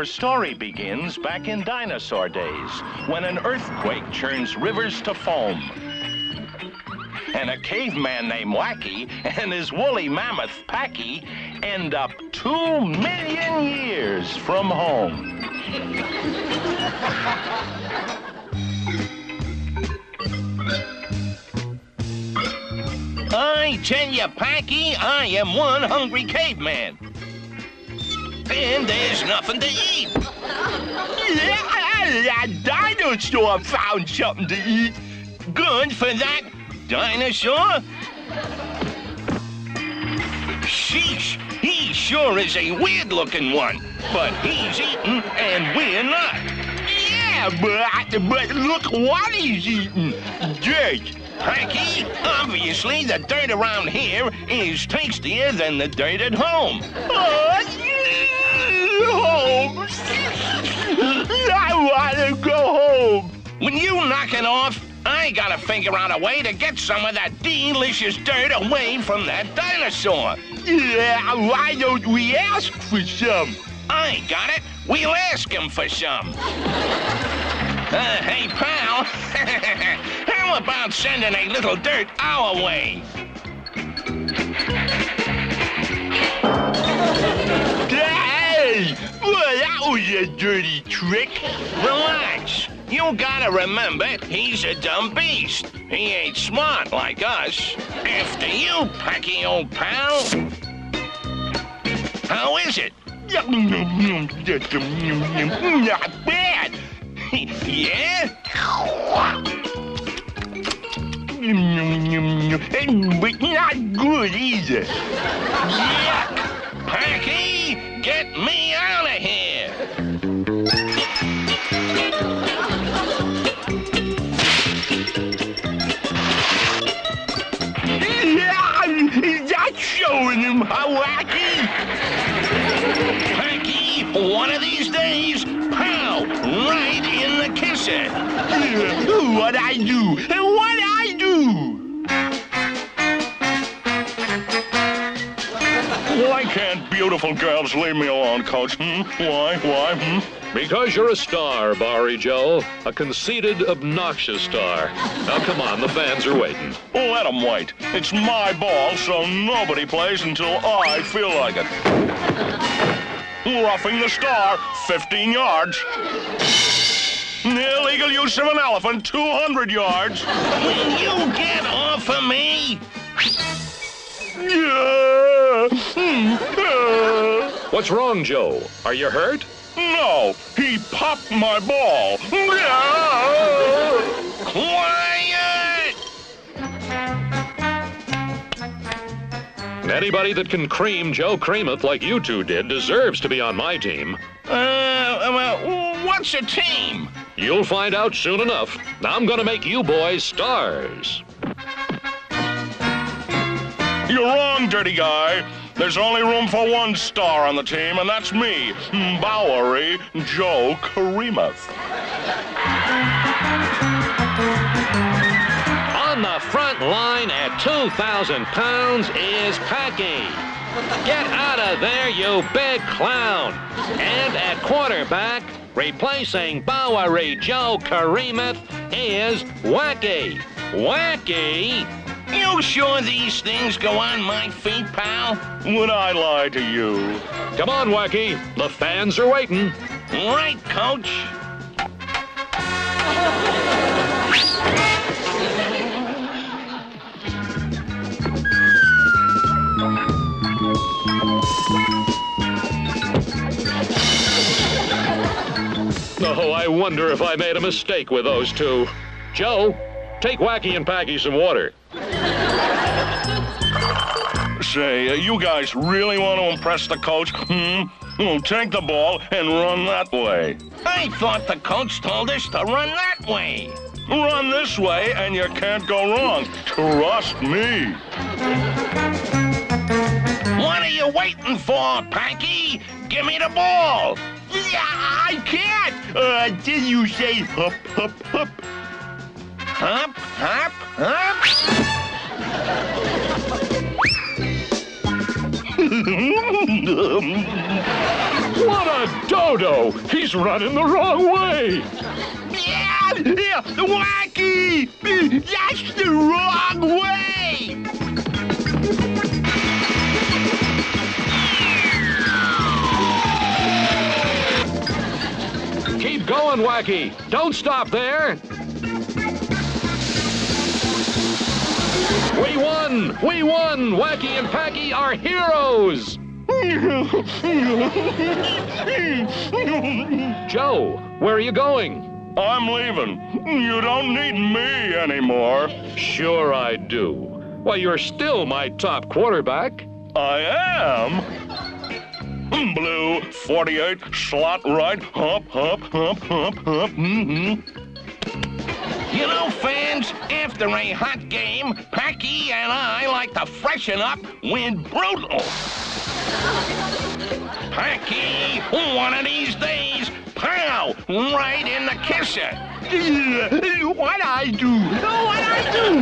Our story begins back in dinosaur days, when an earthquake churns rivers to foam. And a caveman named Wacky and his woolly mammoth Packy end up 2 million years from home. I tell you, Packy, I am one hungry caveman. And there's nothing to eat. That dinosaur found something to eat. Good for that dinosaur. Sheesh, he sure is a weird-looking one. But he's eating and we're not. Yeah, but look what he's eating. Dirt. Packy, obviously the dirt around here is tastier than the dirt at home. Home. I want to go home. When you knock it off, I gotta figure out a way to get some of that delicious dirt away from that dinosaur. Yeah, why don't we ask for some? I got it. We'll ask him for some. Hey, pal. How about sending a little dirt our way? Hey! Well, that was a dirty trick. Relax. You gotta remember, he's a dumb beast. He ain't smart like us. After you, Packy, old pal. How is it? Not bad. Yeah? But not good either. Yuck! Packy, get me out of here! That's showing him how wacky! Packy, one of these days, pow, right in the kisser. What I do? What I do? Why can't beautiful girls leave me alone, Coach? Why? Because you're a star, Bowery Joe. A conceited, obnoxious star. Now, come on, the fans are waiting. Let them wait. It's my ball, so nobody plays until I feel like it. Roughing the star, 15 yards. Illegal use of an elephant, 200 yards. Will you get off of me? What's wrong, Joe? Are you hurt? No, he popped my ball. Quiet! Anybody that can cream Joe Creamuth like you two did deserves to be on my team. What's a team? You'll find out soon enough. I'm gonna make you boys stars. You're wrong, dirty guy. There's only room for one star on the team, and that's me, Bowery Joe Creamuth. On the front line at 2,000 pounds is Packy. Get out of there, you big clown. And at quarterback, replacing Bowery Joe Creamuth is Wacky. Wacky? You sure these things go on my feet, pal? Would I lie to you? Come on, Wacky. The fans are waiting. Right, Coach. Oh, I wonder if I made a mistake with those two. Joe, take Wacky and Packy some water. Say, you guys really want to impress the coach? Well, take the ball and run that way. I thought the coach told us to run that way. Run this way and you can't go wrong. Trust me. What are you waiting for, Packy? Give me the ball. Yeah, I can't. Did you say hop, hop, hop? Hop, hop, hop? What a dodo! He's running the wrong way! Yeah, Wacky! That's the wrong way! Keep going, Wacky! Don't stop there! We won! We won! Wacky and Packy are heroes! Joe, where are you going? I'm leaving. You don't need me anymore. Sure I do. Why, you're still my top quarterback. I am. Blue, 48, slot right, hop, hop, hop, hop, hop. You know, fans, after a hot game, Packy and I like to freshen up with brutal. Packy, one of these days, pow, right in the kisser. What I do? What I do?